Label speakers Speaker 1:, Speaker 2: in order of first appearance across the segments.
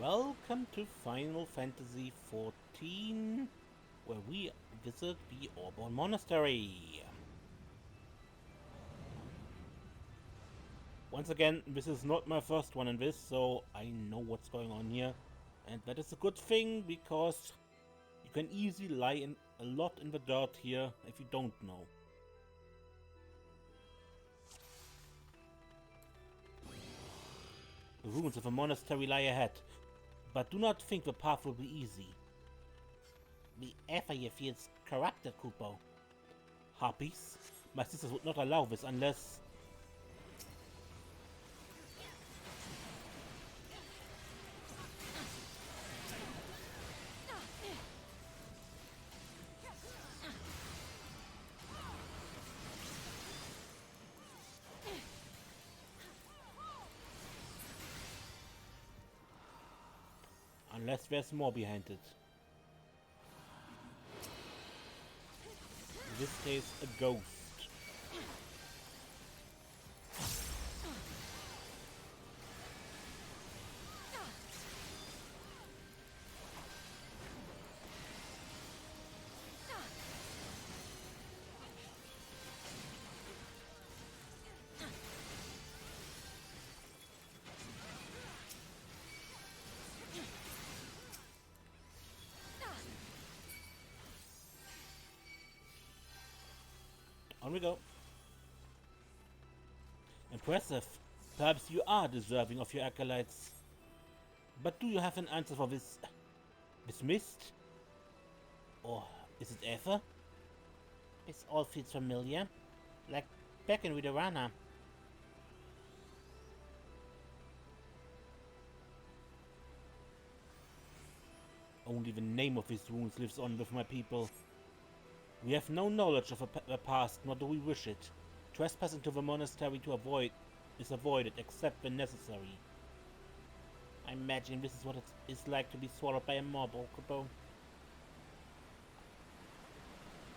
Speaker 1: Welcome to Final Fantasy XIV, where we visit the Orbonne Monastery. Once again, this is not my first one in this, so I know what's going on here. And that is a good thing, because you can easily lie a lot in the dirt here if you don't know. The ruins of a monastery lie ahead, but do not think the path will be easy. The air feels corrupted, Kupo. Harpies? My sisters would not allow this unless... Unless there's more behind it. In this case, a ghost. On we go. Impressive. Perhaps you are deserving of your acolytes. But do you have an answer for this... mist? Or is it Aether? This all feels familiar. Like back in Ridorana. Only the name of these ruins lives on with my people. We have no knowledge of the past, nor do we wish it. Trespass into the monastery is avoided, except when necessary. I imagine this is what it is like to be swallowed by a mob, Okubo.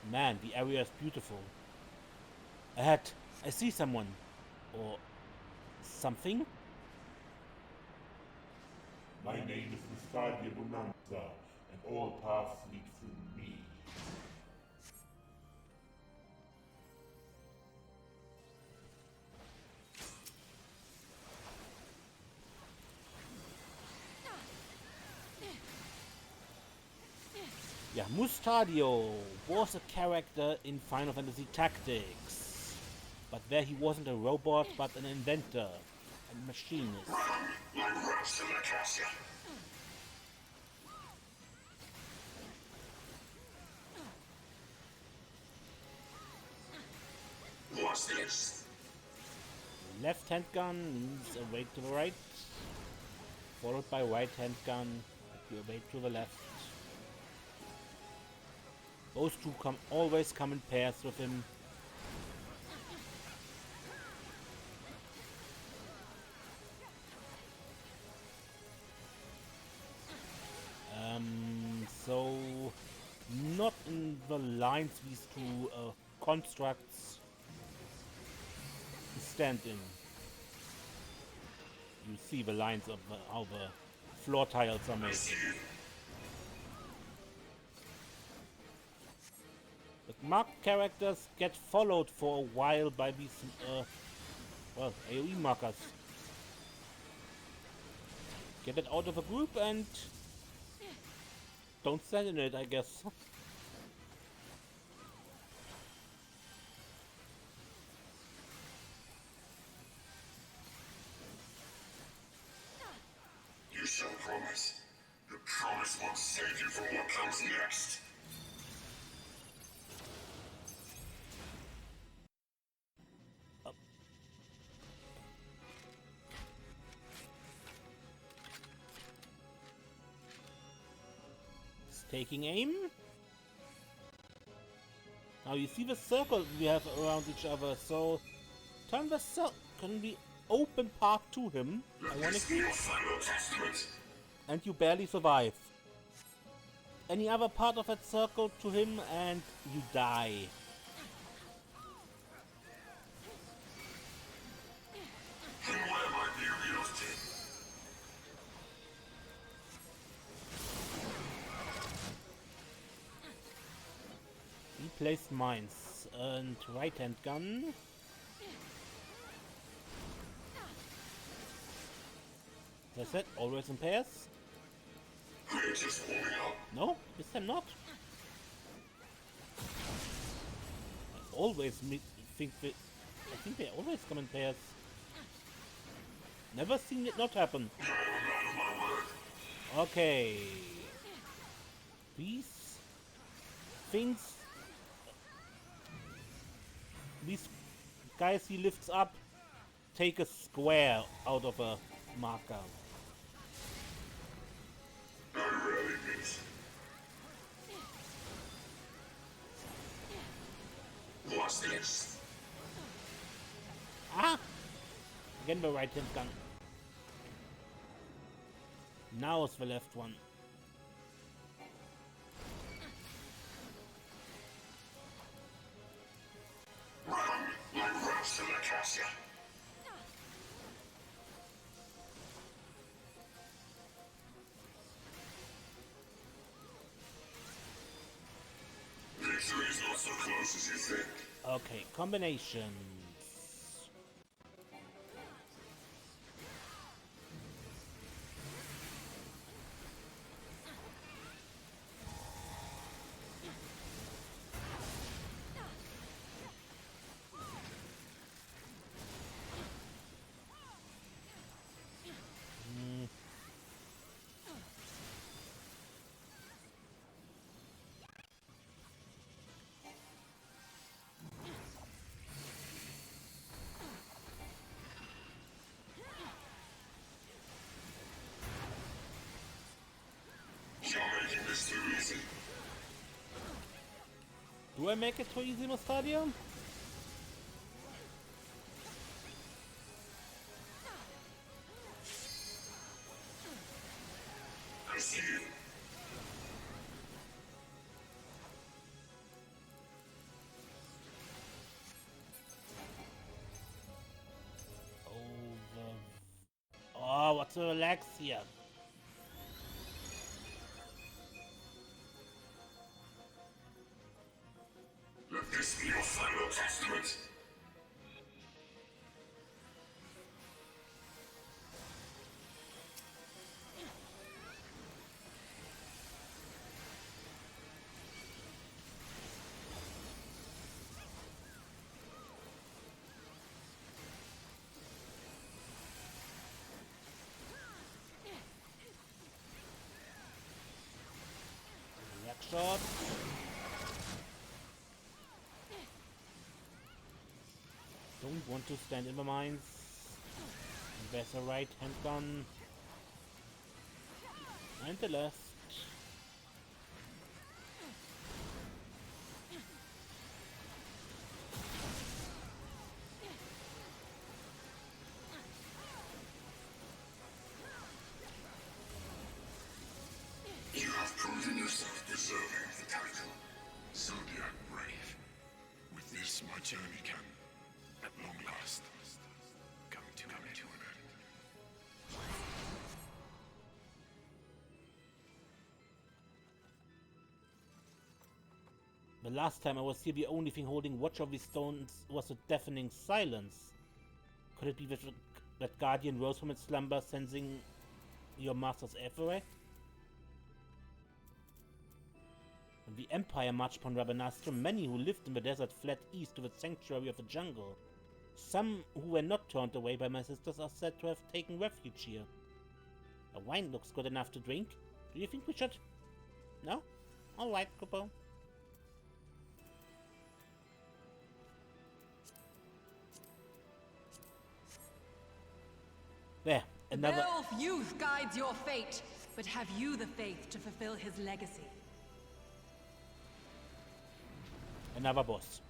Speaker 1: Man, the area is beautiful. Ahead, I see someone. Or... something?
Speaker 2: My name is StB, and all paths lead through me.
Speaker 1: Yeah, Mustadio was a character in Final Fantasy Tactics. But there he wasn't a robot, but an inventor and machinist.
Speaker 3: What's this?
Speaker 1: Left hand gun means a way to the right, followed by right hand gun, a way to the left. Those two always come in pairs with him. So not in the lines these two constructs stand in. You see the lines of how the floor tiles are made. The marked characters get followed for a while by these, well, AoE markers. Get it out of a group and don't stand in it, I guess.
Speaker 3: You shall promise. The promise won't save you from what comes next.
Speaker 1: Taking aim. Now you see the circle we have around each other, so turn the circle. Can we open path to him?
Speaker 3: Your final testament.
Speaker 1: And you barely survive. Any other part of that circle to him and you die.
Speaker 3: And where might be real
Speaker 1: placed mines and right-hand gun. That's it, always in pairs.
Speaker 3: We're just warming up.
Speaker 1: No, this time not. I always think that. I think they always come in pairs. Never seen it not happen. Okay. These things. These guys he lifts up take a square out of a marker.
Speaker 3: I rarely miss. What's this?
Speaker 1: Ah! Again the right hand gun. Now it's the left one.
Speaker 3: Run like rats in the castle. Victory is not so close as you think.
Speaker 1: Okay, combinations.
Speaker 3: You're making this too easy.
Speaker 1: Do I make it too easy, Mustadia?
Speaker 3: I see you.
Speaker 1: Over. Oh, what's the relax here?
Speaker 3: Let this be your final testament.
Speaker 1: Relax shot. Don't want to stand in the mines. There's a right hand gun. And the left.
Speaker 3: You have proven yourself deserving of the title. Zodiac Brave. With this, my journey can, at long last, come to an end.
Speaker 1: The last time I was here, the only thing holding watch of these stones was a deafening silence. Could it be that Guardian rose from its slumber, sensing your master's everywhere? When the Empire marched upon Rabanastre, many who lived in the desert fled east to the sanctuary of the jungle. Some who were not turned away by my sisters are said to have taken refuge here. The wine looks good enough to drink. Do you think we should? No? Alright, Kupo. There,
Speaker 4: The
Speaker 1: another...
Speaker 4: Beowulf youth guides your fate, but have you the faith to fulfill his legacy?
Speaker 1: Another boss.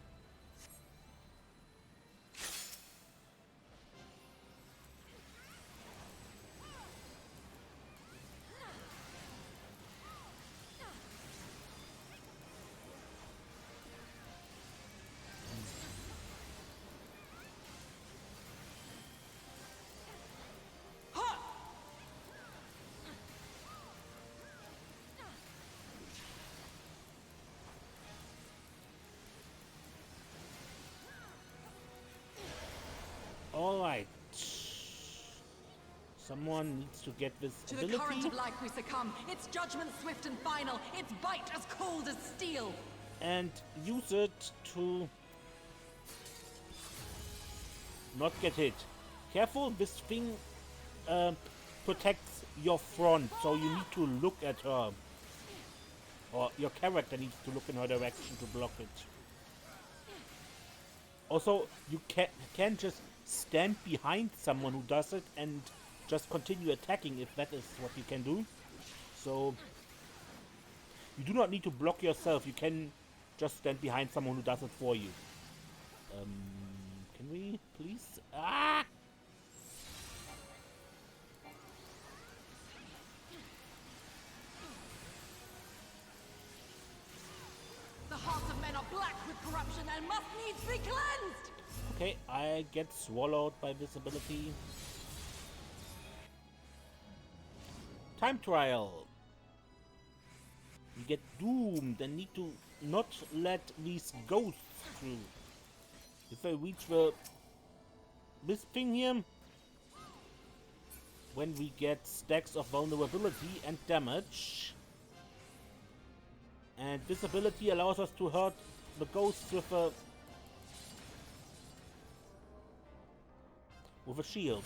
Speaker 1: Right. Someone needs to get this
Speaker 4: To the
Speaker 1: ability.
Speaker 4: current of life we succumb. Its judgment swift and final. Its bite as cold as steel.
Speaker 1: And use it to not get hit. Careful, this thing protects your front, so you need to look at her. Or your character needs to look in her direction to block it. Also, you can't just stand behind someone who does it and just continue attacking if that is what you can do. So, you do not need to block yourself. You can just stand behind someone who does it for you. Can we please? Ah!
Speaker 4: The hearts of men are black with corruption and must needs be cleansed!
Speaker 1: Okay, I get swallowed by this ability. Time trial. We get doomed and need to not let these ghosts through. If I reach this thing here, when we get stacks of vulnerability and damage, and this ability allows us to hurt the ghosts with a shield.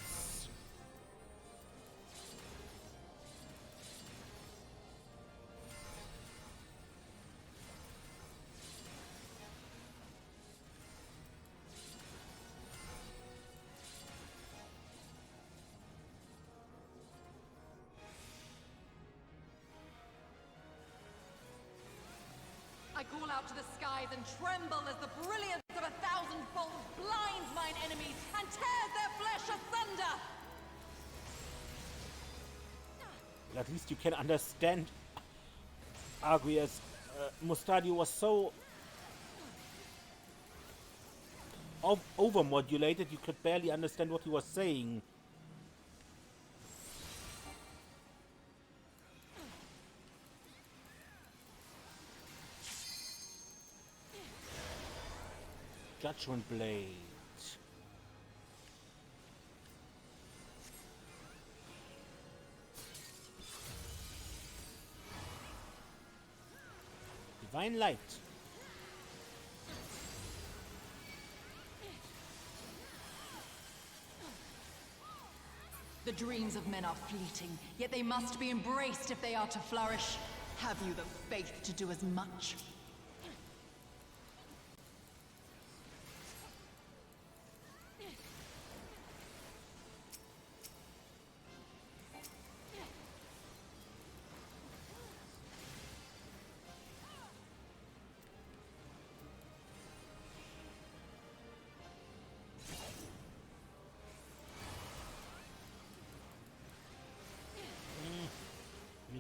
Speaker 4: I call out to the skies and tremble as the brilliance of 1,000 bolts blinds mine enemies and tears their flesh asunder!
Speaker 1: At least you can understand Arguez. Mustadio was so overmodulated you could barely understand what he was saying. Judgment Blade. Divine Light.
Speaker 4: The dreams of men are fleeting, yet they must be embraced if they are to flourish. Have you the faith to do as much?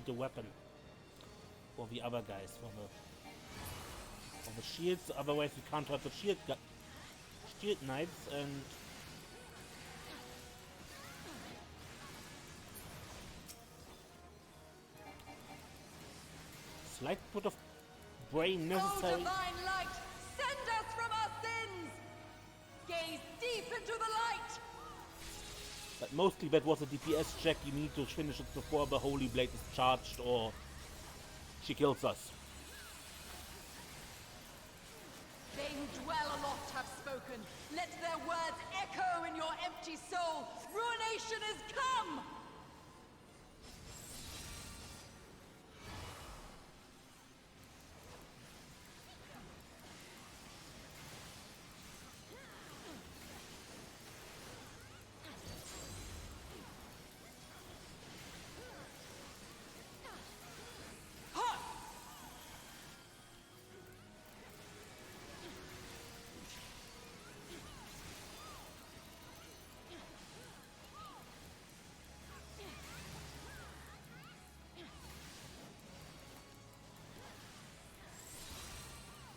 Speaker 1: The weapon for the other guys, for the shields. Otherwise, we can't hurt the shield knights. And slight bit of brain necessary.
Speaker 4: Oh, divine light, send us from our sins! Gaze deep into the light!
Speaker 1: But mostly that was a DPS check. You need to finish it before the Holy Blade is charged or she kills us.
Speaker 4: They who dwell aloft have spoken. Let their words echo in your empty soul. Ruination is come!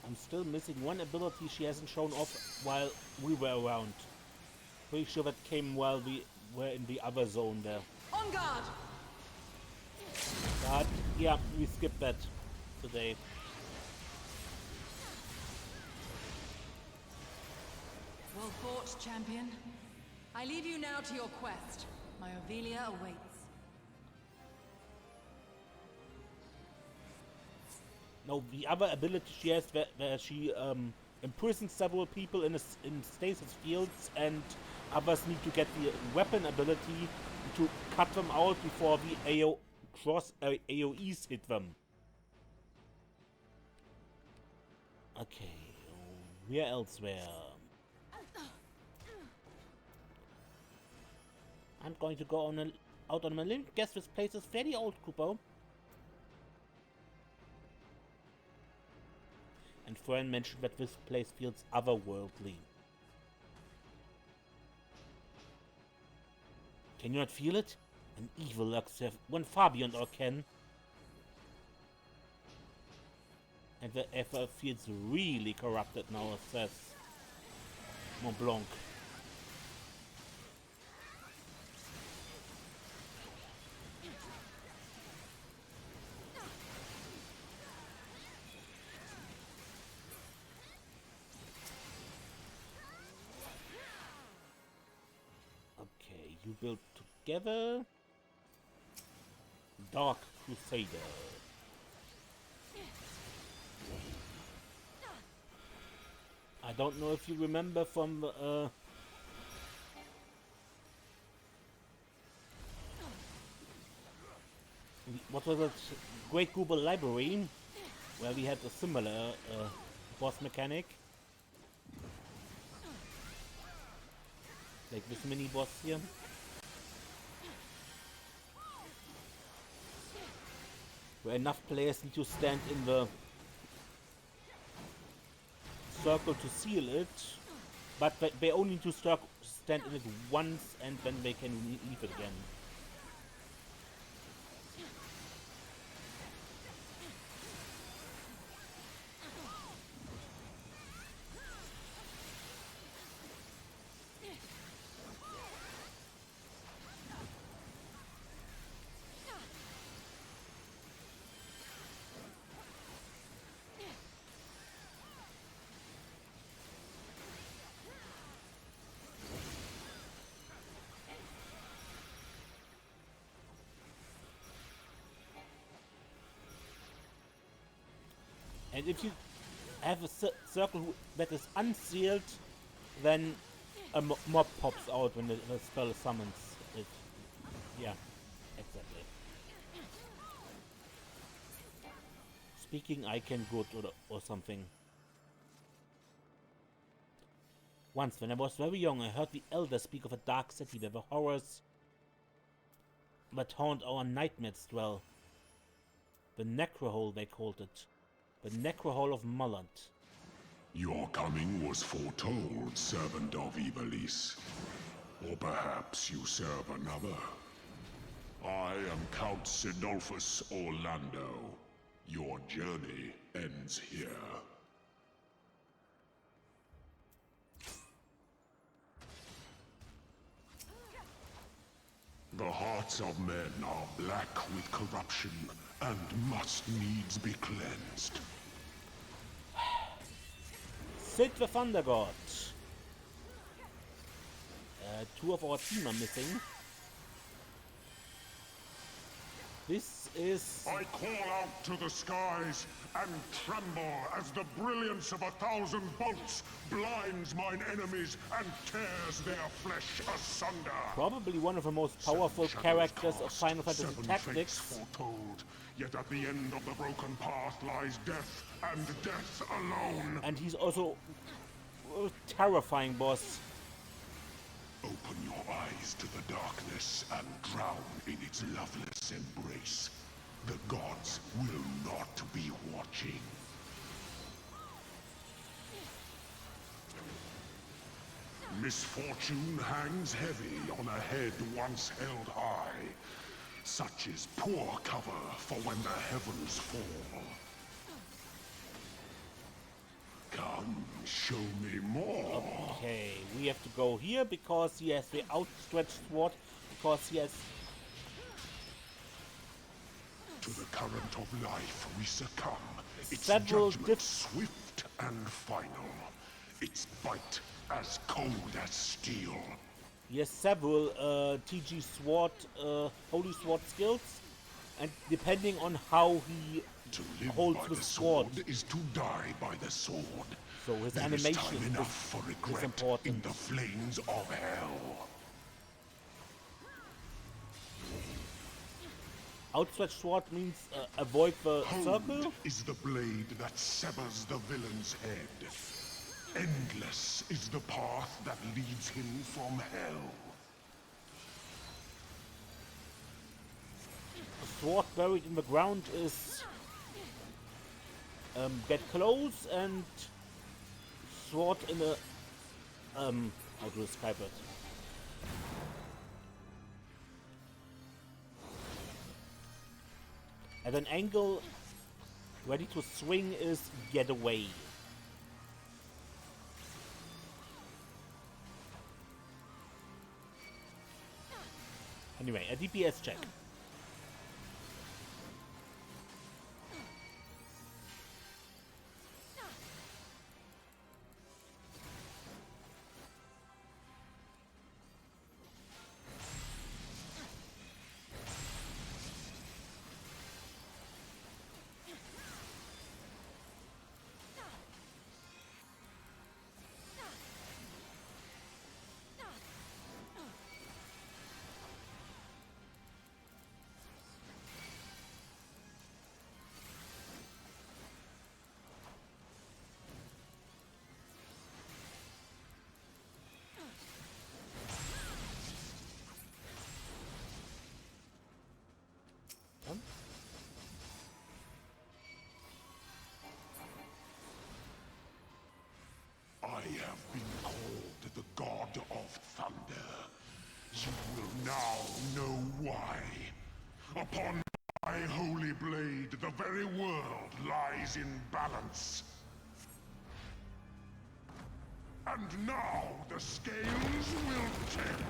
Speaker 1: I'm still missing one ability she hasn't shown off while we were around. Pretty sure that came while we were in the other zone there.
Speaker 4: On guard!
Speaker 1: But yeah, we skipped that today.
Speaker 4: Well fought, champion. I leave you now to your quest. My Ovelia awaits.
Speaker 1: No, the other ability she has, where she imprisons several people in stasis fields, and others need to get the weapon ability to cut them out before the AoEs hit them. Okay, we're elsewhere. I'm going to go out on a limb. Guess this place is fairly old, Kupo. And Fern mentioned that this place feels otherworldly. Can you not feel it? An evil lurks there, one far beyond our ken. And the ether feels really corrupted now, says Mont Blanc. Okay, you build together. Dark Crusader. I don't know if you remember from what was it? Great Google Library, where we had a similar boss mechanic. Like this mini boss here. Where enough players need to stand in the circle to seal it, but they only need to stand in it once and then they can leave it again. And if you have a circle that is unsealed, then a mob pops out when the spell summons it. Yeah, exactly. Speaking I can good or something. Once, when I was very young, I heard the elders speak of a dark city where the horrors that haunt our nightmares dwell. The Necrohole, they called it. The Necrohole of Mulland.
Speaker 3: Your coming was foretold, servant of Ivalice. Or perhaps you serve another. I am Count Sidolphus Orlando. Your journey ends here. The hearts of men are black with corruption and must needs be cleansed.
Speaker 1: Sid the Thunder God. Two of our team are missing. This is...
Speaker 3: I call out to the skies and tremble as the brilliance of 1,000 bolts blinds mine enemies and tears their flesh asunder.
Speaker 1: Probably one of the most powerful characters of Final Fantasy Tactics.
Speaker 3: Foretold, yet at the end of the broken path lies death, and death alone.
Speaker 1: And he's also a terrifying boss.
Speaker 3: Open your eyes to the darkness and drown in its loveless embrace. The gods will not be watching. Misfortune hangs heavy on a head once held high. Such is poor cover for when the heavens fall. Come, show me more.
Speaker 1: Okay, we have to go here because he has the outstretched sword, because he has...
Speaker 3: To the current of life we succumb. Its
Speaker 1: Several
Speaker 3: judgment swift and final. Its bite as cold as steel.
Speaker 1: He has several TG sword, holy sword skills, and depending on how he
Speaker 3: To live
Speaker 1: holds
Speaker 3: by
Speaker 1: the
Speaker 3: the
Speaker 1: sword,
Speaker 3: sword is to die by the sword.
Speaker 1: so his
Speaker 3: There is
Speaker 1: animation
Speaker 3: time
Speaker 1: is
Speaker 3: enough for regret
Speaker 1: important.
Speaker 3: in the flames of hell.
Speaker 1: Outstretched sword means avoid the circle.
Speaker 3: Cold is the blade that severs the villain's head. Endless is the path that leads him from hell.
Speaker 1: A sword buried in the ground is get close, and sword in a how to describe it? At an angle, ready to swing is get away. Anyway, a DPS check.
Speaker 3: I have been called the God of Thunder. You will now know why. Upon my holy blade, the very world lies in balance. And now the scales will tip.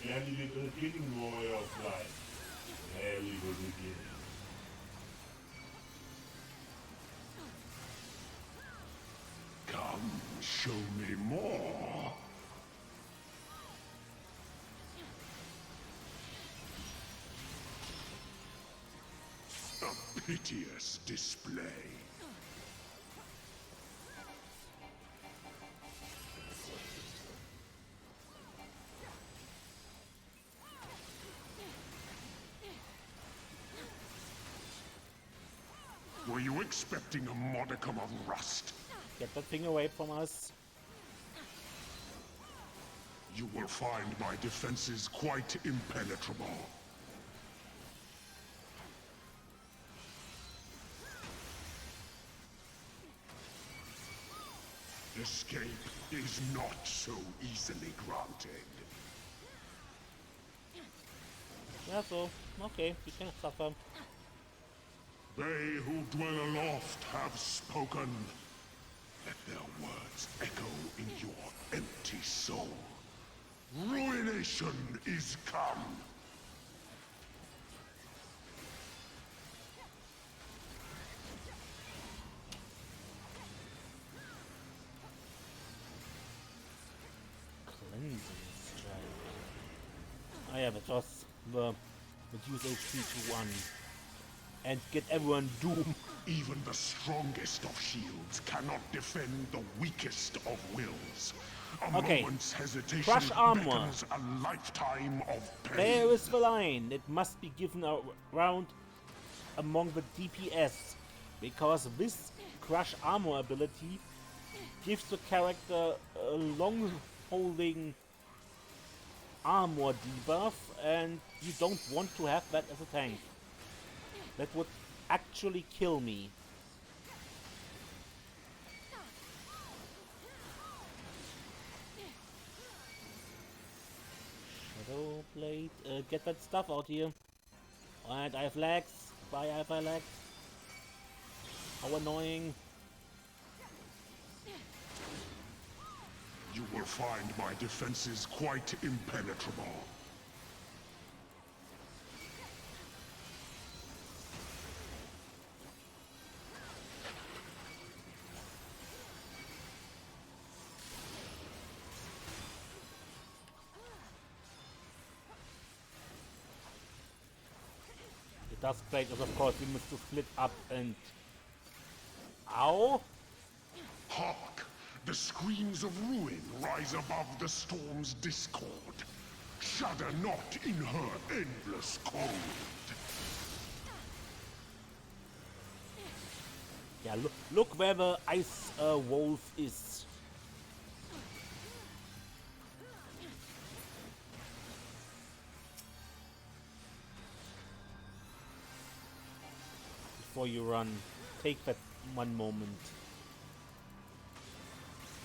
Speaker 2: Scan die beginning warrior of life. There we will begin.
Speaker 3: Come, show me more. A piteous display. Were you expecting a modicum of rust?
Speaker 1: Get that thing away from us.
Speaker 3: You will find my defenses quite impenetrable. Escape is not so easily granted.
Speaker 1: Yeah, so, okay, you can suffer.
Speaker 3: They who dwell aloft have spoken. Let their words echo in your empty soul. Ruination is come.
Speaker 1: Cleansing strike. Oh yeah, but just the reduce HP to 1. And get everyone doomed.
Speaker 3: Even the strongest of shields cannot defend the weakest of wills. A
Speaker 1: Okay.
Speaker 3: moment's hesitation
Speaker 1: Crush armor.
Speaker 3: beckons a lifetime of pain.
Speaker 1: There is the line. It must be given around among the DPS. Because this crush armor ability gives the character a long holding armor debuff, and you don't want to have that as a tank. That would actually kill me. Shadow Blade, get that stuff out here. Alright, I have lags. Bye, I have lags. How annoying.
Speaker 3: You will find my defenses quite impenetrable.
Speaker 1: Duskblade is, of course, we must to split up and... Ow!
Speaker 3: Hark! The screams of ruin rise above the storm's discord. Shudder not in her endless cold.
Speaker 1: Yeah, look where the ice wolf is. Before you run, take that one moment.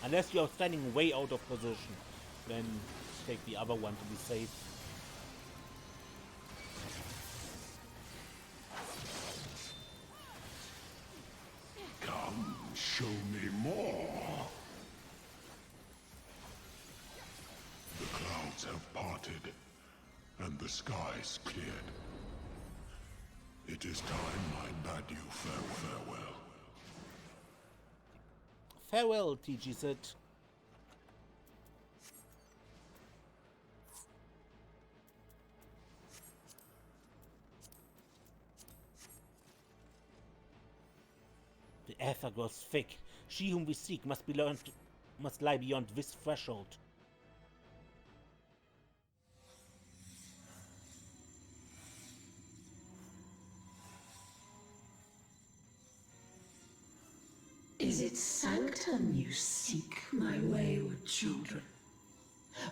Speaker 1: Unless you're standing way out of position, then take the other one to be safe.
Speaker 3: Come, show me more. The clouds have parted, and the skies cleared. It is time I bade you farewell.
Speaker 1: Farewell, TGZ. The ether grows thick. She whom we seek must lie beyond this threshold.
Speaker 5: Is it sanctum you seek, my wayward children?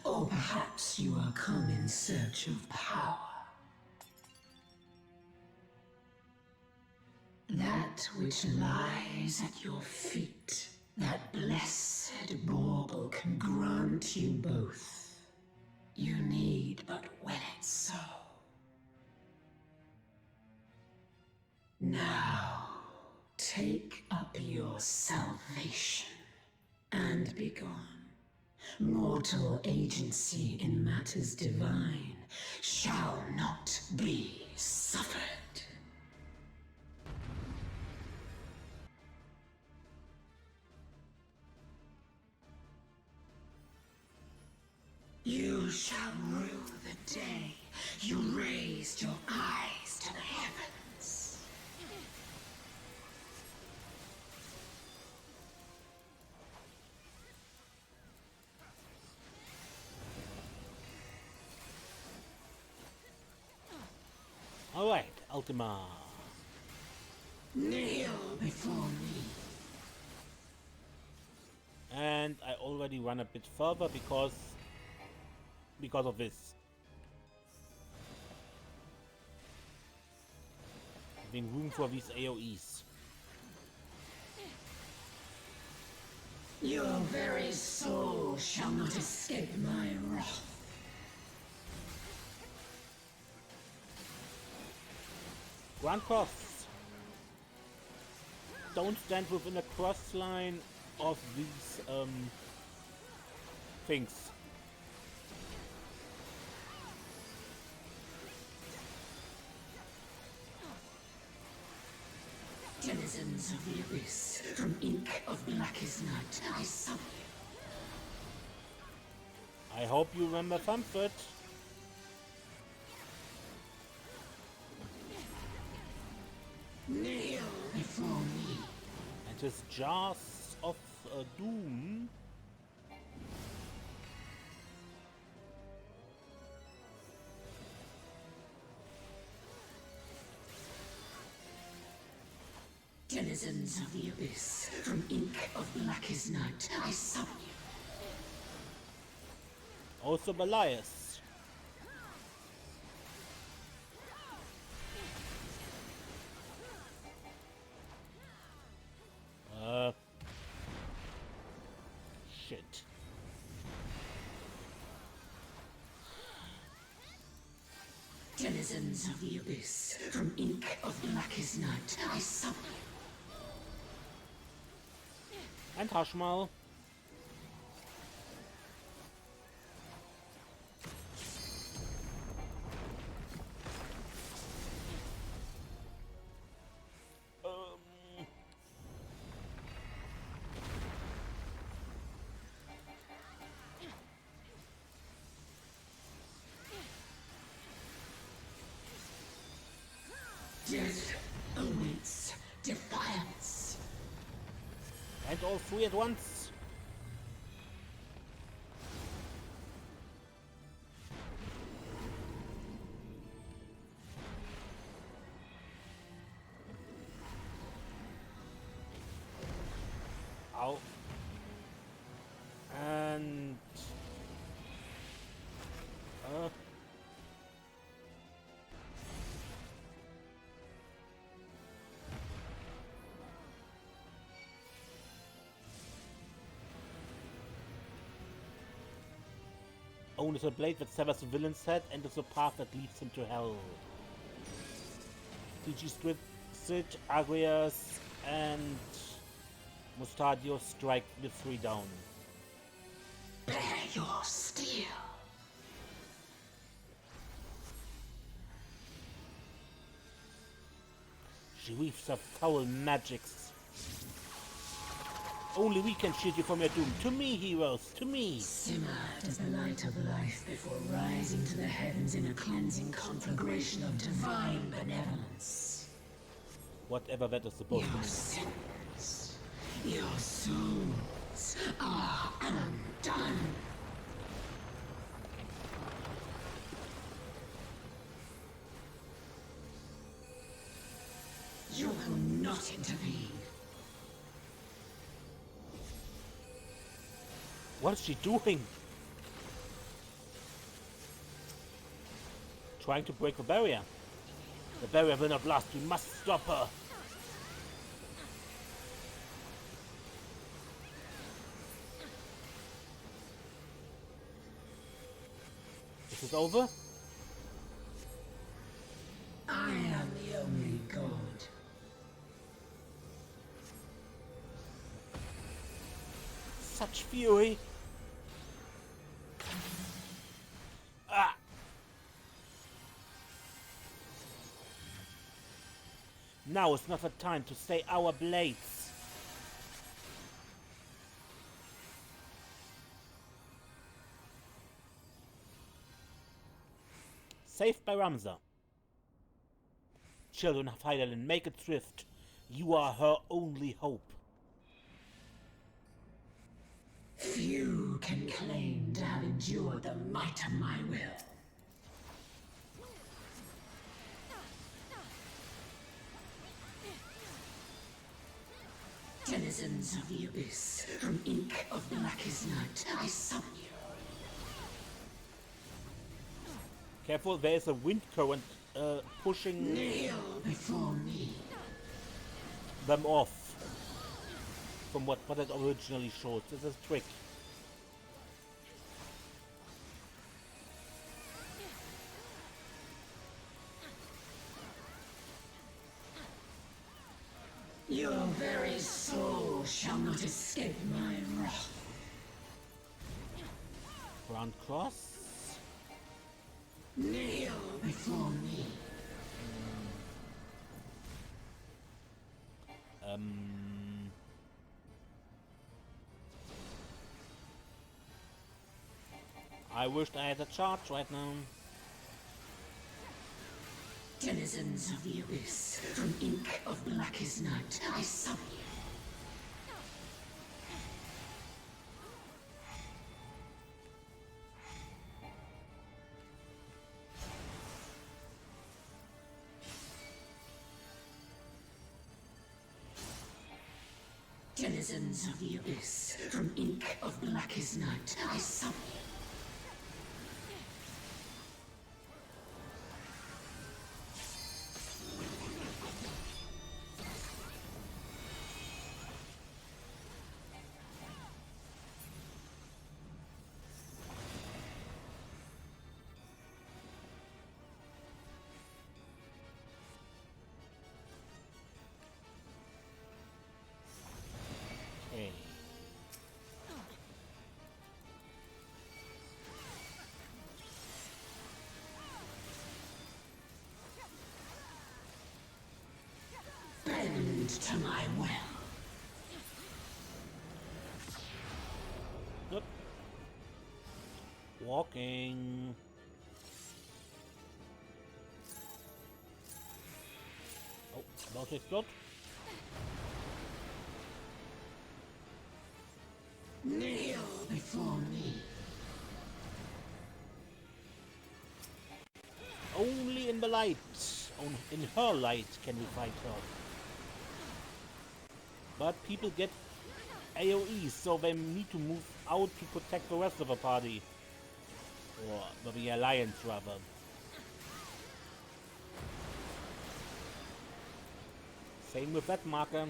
Speaker 5: Or perhaps you are come in search of power? That which lies at your feet, that blessed bauble can grant you both. You need but will it so. Now, take up your salvation and be gone. Mortal agency in matters divine shall not be suffered. You shall rue the day you raised your eyes to the heavens.
Speaker 1: Alright, Ultima.
Speaker 5: Kneel before me.
Speaker 1: And I already run a bit further because of this. Having room for these AoEs.
Speaker 5: Your very soul shall not escape my wrath.
Speaker 1: Grand Cross. Don't stand within a cross line of these things.
Speaker 5: Denizens of the abyss, from ink of blackest night, I summon you.
Speaker 1: I hope you remember Comfort.
Speaker 5: Kneel before me.
Speaker 1: And his jars of doom.
Speaker 5: Denizens of the abyss, from ink of blackest night, I summon you.
Speaker 1: Also Belias. Shit.
Speaker 5: Denizens of the abyss, from ink of blackest night, I summon you.
Speaker 1: And Hashmal. And all three at once. Ow. And... Own is a blade that severs the villain's head and is a path that leads him to hell. CG Strid, Agrias, and Mustadio strike the 3 down.
Speaker 5: Bear your steel.
Speaker 1: She weaves her foul magics. Only we can shield you from your doom. To me, heroes, to me!
Speaker 5: Simmer as the light of life before rising to the heavens in a cleansing conflagration of divine benevolence.
Speaker 1: Whatever that is supposed to
Speaker 5: Your
Speaker 1: mean.
Speaker 5: sins, your souls are undone. You will not intervene.
Speaker 1: What is she doing? Trying to break the barrier. The barrier will not last. We must stop her. Is this over?
Speaker 5: I am the only god.
Speaker 1: Such fury. Ah. Now is not the time to stay our blades. Saved by Ramza. Children of Hydaelyn, make it swift. You are her only hope.
Speaker 5: Few can claim to have endured the might of my will. Denizens of the abyss, from ink of blackest night, I summon you.
Speaker 1: Careful, there is a wind current pushing
Speaker 5: Kneel before me.
Speaker 1: them off from what it originally showed. This is a trick.
Speaker 5: Your very soul shall not escape my wrath.
Speaker 1: Ground cross.
Speaker 5: Kneel before me.
Speaker 1: I wished I had a charge right now.
Speaker 5: Denizens of the abyss, from ink of blackest night, I summon you. Denizens of the abyss, from ink of blackest night, I summon you.
Speaker 1: Okay.
Speaker 5: Bend to my will.
Speaker 1: Good. Walking. Oh, about to explode.
Speaker 5: Kneel before me.
Speaker 1: Only in the light, in her light, can we fight her. But people get AoEs, so they need to move out to protect the rest of the party. Or the alliance, rather. Same with that marker.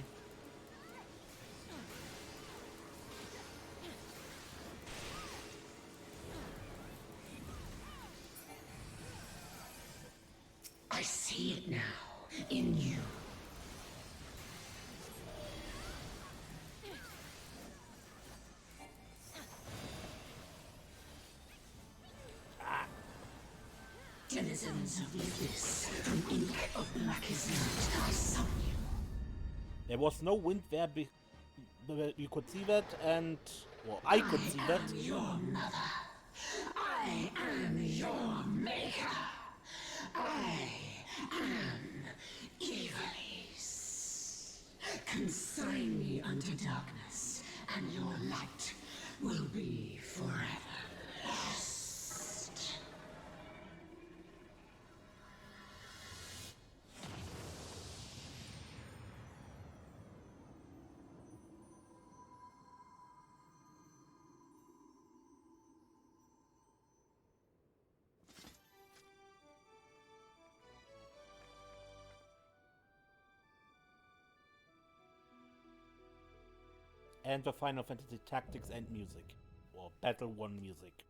Speaker 5: I see it now, in you. Denizens of Ivalice, from ink of blackest night, I summon you.
Speaker 1: There was no wind there, you could see that, and... well, I could see that.
Speaker 5: I am your mother. I am your maker. I am Ivalice. Consign me unto darkness, and your light will be forever lost.
Speaker 1: And the Final Fantasy Tactics and music. Or Battle 1 music.